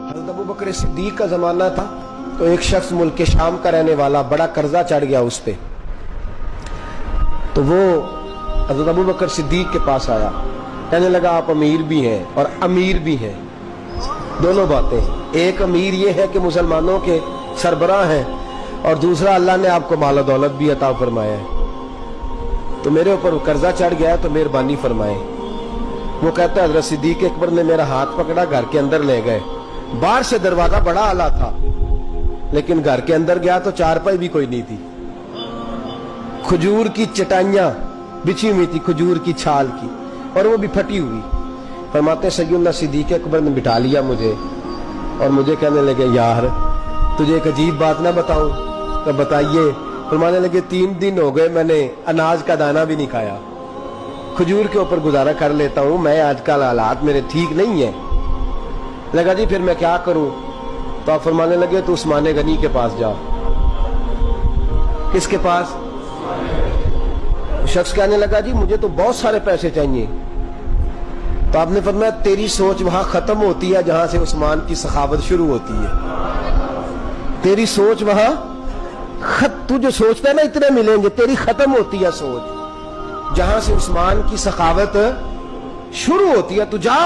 हज़रत अबू बकर सिद्दीक का ज़माना था तो एक शख्स मुल्क के शाम का रहने वाला, बड़ा कर्जा चढ़ गया उस पे, तो वो हज़रत अबू बकर सिद्दीक के पास आया, कहने लगा आप अमीर भी हैं और अमीर भी हैं, दोनों बातें। एक अमीर ये है कि मुसलमानों के सरबराह हैं और दूसरा अल्लाह ने आपको माल दौलत भी अता फरमाया है, तो मेरे ऊपर कर्जा चढ़ गया है तो मेहरबानी फरमाए। वो कहता है हज़रत सिद्दीक अकबर ने मेरा हाथ पकड़ा, घर के अंदर ले गए। बाहर से दरवाजा बड़ा आला था लेकिन घर के अंदर गया तो चारपाई भी कोई नहीं थी, खजूर की चटाइयां बिछी हुई थी, खजूर की छाल की, और वो भी फटी हुई। फरमाते सैयदना सिद्दीक अकबर ने बिठा लिया मुझे और मुझे कहने लगे यार तुझे एक अजीब बात ना बताऊं? तो बताइए। फरमाने लगे 3 दिन हो गए मैंने अनाज का दाना भी नहीं खाया, खजूर के ऊपर गुजारा कर लेता हूं, मैं आजकल हालात मेरे ठीक नहीं है। लगा जी फिर मैं क्या करूं? तो आप फरमाने लगे तो उस्मान गनी के पास जा। किसके पास? शख्स कहने लगा जी मुझे तो बहुत सारे पैसे चाहिए। तो आपने फरमाया तेरी सोच वहां खत्म होती है जहां से उस्मान की सखावत शुरू होती है। तेरी सोच वहां तू जो सोचता है ना इतने मिलेंगे, तेरी खत्म होती है सोच जहां से उस्मान की सखावत शुरू होती है। तू जा।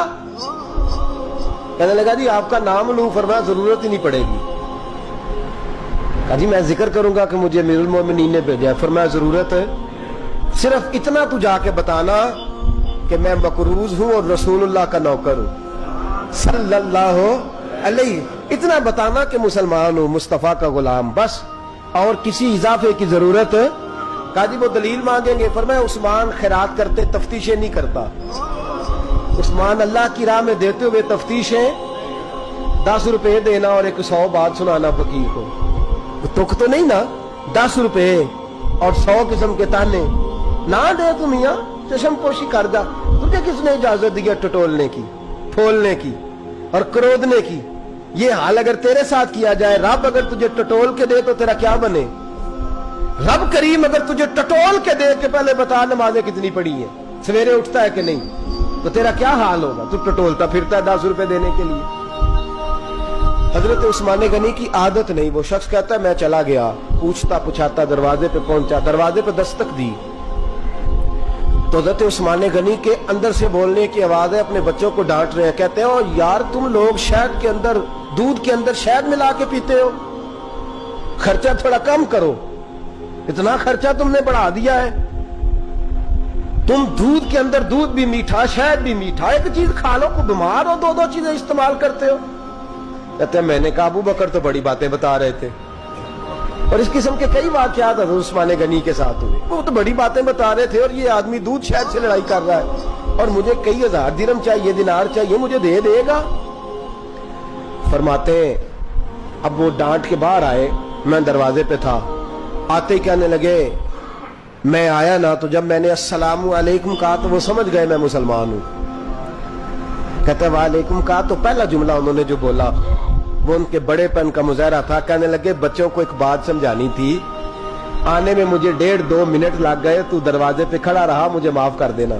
कहने लगा जी आपका नाम लूं? फरमाया जरूरत ही नहीं पड़ेगी। कहा जी मैं जिक्र करूंगा कि मुझे अमीरुल मोमिनीन ने भेजा। फरमाया जरूरत है, सिर्फ इतना तू जाके बताना कि मैं मकरूज हूं और रसूलुल्लाह का नौकर हूं सल्लल्लाहु अलैहि, इतना बताना कि मुसलमान हूं, मुस्तफा का गुलाम, बस, और किसी इजाफे की जरूरत। कहा जी वो दलील मांगेंगे। फरमाया उस्मान खैरात करते तफ्तीशें नहीं करता, उस्मान अल्लाह की राह में देते हुए तफ्तीशें 10 रुपए देना और 100 बात सुनाना फकीर को, तुक तो नहीं ना? 10 रुपए और 100 किस्म के ताने ना दे तू मियां, चशम पोशी कर जा। तुझे किसने इजाजत दी है टटोलने की, फोलने की और क्रोधने की? ये हाल अगर तेरे साथ किया जाए, रब अगर तुझे टटोल के दे तो तेरा क्या बने? रब करीम अगर तुझे टटोल के दे के पहले बता नमाजें कितनी पड़ी है, सवेरे उठता है कि नहीं, तो तेरा क्या हाल होगा? तू टटोलता फिरता है 10 रुपए देने के लिए। हजरत उस्मान गनी की आदत नहीं। वो शख्स कहता है मैं चला गया, पूछता पुछाता दरवाजे पे पहुंचा, दरवाजे पे दस्तक दी तो हजरत उस्मान गनी के अंदर से बोलने की आवाज है, अपने बच्चों को डांट रहे हैं। कहते हैं ओ यार तुम लोग शहद के अंदर, दूध के अंदर शहद मिला के पीते हो, खर्चा थोड़ा कम करो, इतना खर्चा तुमने बढ़ा दिया है। तुम दूध के अंदर दूध भी मीठा, शहद भी मीठा, एक चीज खा लो, को बीमार हो, 2-2 चीजें इस्तेमाल करते हो। कहते हैं मैंने कहा अबू बकर तो बड़ी बातें बता रहे थे, और इस किस्म के कई वाकयात उस्मान गनी के साथ हुए, वो तो बड़ी बातें बता रहे थे और ये आदमी दूध शहद से लड़ाई कर रहा है और मुझे कई हजार दिरहम चाहिए, दिनार चाहिए, मुझे दे देगा? फरमाते अब वो डांट के बाहर आए, मैं दरवाजे पे था, आते ही कहने लगे मैं आया ना तो जब मैंने अस्सलामु अलैकुम कहा तो वो समझ गए मैं मुसलमान हूं। कहते वालेकुम कहा तो पहला जुमला उन्होंने जो बोला वो उनके बड़ेपन का मुजाहरा था। कहने लगे बच्चों को एक बात समझानी थी, आने में मुझे 1.5-2 मिनट लग गए, तू दरवाजे पे खड़ा रहा, मुझे माफ कर देना।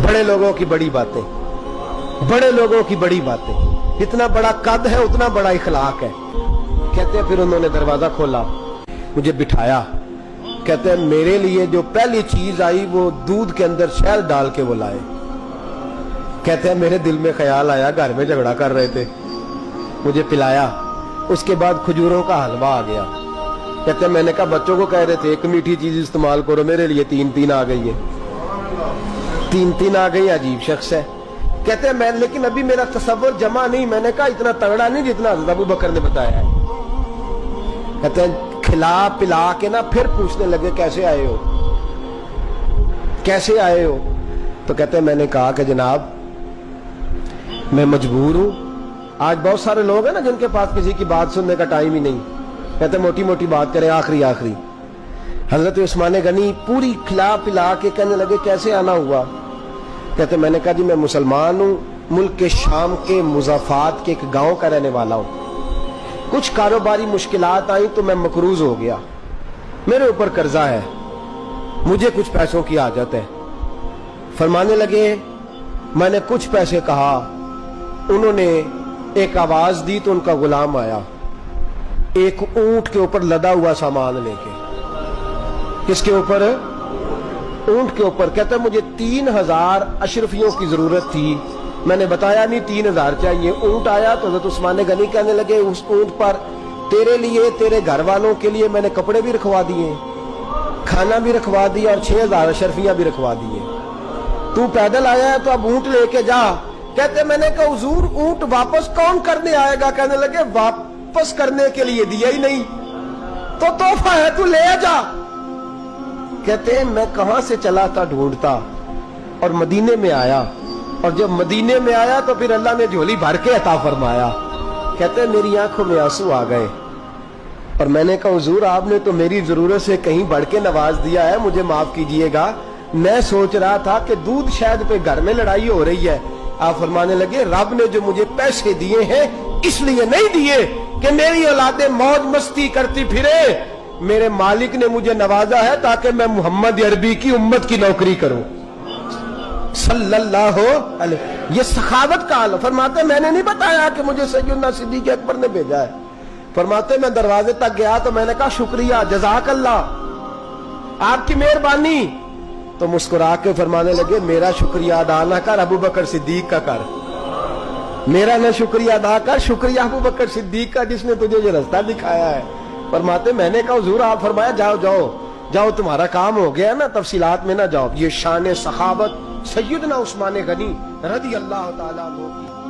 बड़े लोगों की बड़ी बातें, बड़े लोगों की बड़ी बातें, इतना बड़ा कद है उतना बड़ा इखलाक है। कहते हैं फिर उन्होंने दरवाजा खोला, मुझे बिठाया। कहते हैं मेरे लिए जो पहली चीज आई वो दूध के अंदर शहद डाल के वो लाए। कहते हैं मेरे दिल में ख्याल आया घर में झगड़ा कर रहे थे, मुझे पिलाया, उसके बाद खजूरों का हलवा आ गया। कहते हैं मैंने कहा बच्चों को कह रहे थे एक मीठी चीज इस्तेमाल करो, मेरे लिए 3-3 आ गई है, 3-3 आ गई, अजीब शख्स है। कहते हैं मैं, लेकिन अभी मेरा तसव्वुर जमा नहीं, मैंने कहा इतना तगड़ा नहीं जितना हज़रत अबू बकर ने बताया है। कहते हैं खिला पिला के ना फिर पूछने लगे कैसे आए हो, कैसे आए हो? तो कहते हैं मैंने कहा कि जनाब मैं मजबूर हूं। आज बहुत सारे लोग हैं ना जिनके पास किसी की बात सुनने का टाइम ही नहीं, कहते मोटी मोटी बात करें, आखिरी आखिरी। हजरत उस्मान गनी पूरी खिला पिला के कहने लगे कैसे आना हुआ? कहते मैंने कहा जी मैं मुसलमान हूं, मुल्क के शाम के मुज़ाफात के एक गांव का रहने वाला हूं, कुछ कारोबारी मुश्किलात आई तो मैं मकरूज हो गया, मेरे ऊपर कर्जा है, मुझे कुछ पैसों की आदत है। फरमाने लगे मैंने कुछ पैसे कहा, उन्होंने ایک آواز دی تو ان کا غلام آیا ایک اونٹ کے اوپر لدا ہوا سامان لے کے. کس کے اوپر؟ اونٹ کے اوپر. کہتا ہے مجھے 3000 اشرفیوں کی ضرورت تھی. میں نے بتایا نہیں 3000 چاہیے. اونٹ آیا تو حضرت عثمان غنی کہنے لگے اس اونٹ پر تیرے لیے تیرے گھر والوں کے لیے میں نے کپڑے بھی رکھوا دیے, کھانا بھی رکھوا دیا اور 6000 اشرفیاں بھی رکھوا دیے. تو پیدل آیا ہے تو اب اونٹ لے کے جا. کہتے میں نے کہا حضور اونٹ واپس کون کرنے آئے گا؟ کہنے لگے واپس کرنے کے لیے دیا ہی نہیں تو تحفہ ہے تو لے جا. کہتے ہیں میں کہاں سے چلا تھا ڈھونڈتا اور مدینے میں آیا, اور جب مدینے میں آیا تو پھر اللہ نے جھولی بھر کے عطا فرمایا. کہتے ہیں میری آنکھوں میں آنسو آ گئے اور میں نے کہا حضور آپ نے تو میری ضرورت سے کہیں بڑھ کے نواز دیا ہے, مجھے معاف کیجئے گا. میں سوچ رہا تھا کہ دودھ شاید پہ گھر میں لڑائی ہو رہی ہے. آپ فرمانے لگے رب نے جو مجھے پیسے دیے ہیں اس لیے نہیں دیے کہ میری اولادیں موج مستی کرتی پھرے, میرے مالک نے مجھے نوازا ہے تاکہ میں محمد عربی کی امت کی نوکری کروں صلی اللہ علیہ. یہ سخاوت کا حال. فرماتے میں نے نہیں بتایا کہ مجھے سیدنا صدیق اکبر نے بھیجا ہے. فرماتے میں دروازے تک گیا تو میں نے کہا شکریہ جزاک اللہ آپ کی مہربانی. تو مسکرا کے فرمانے لگے میرا شکریہ ادا نہ کر, ابو بکر صدیق کا کر. میرا نہ شکریہ ادا کر, شکریہ ابو بکر صدیق کا جس نے تجھے یہ رستہ دکھایا ہے. فرماتے میں نے کہا حضور آپ فرمایا جاؤ جاؤ جاؤ تمہارا کام ہو گیا نا, تفصیلات میں نہ جاؤ. یہ شان سخاوت سیدنا عثمان غنی رضی اللہ تعالیٰ عنہ کی.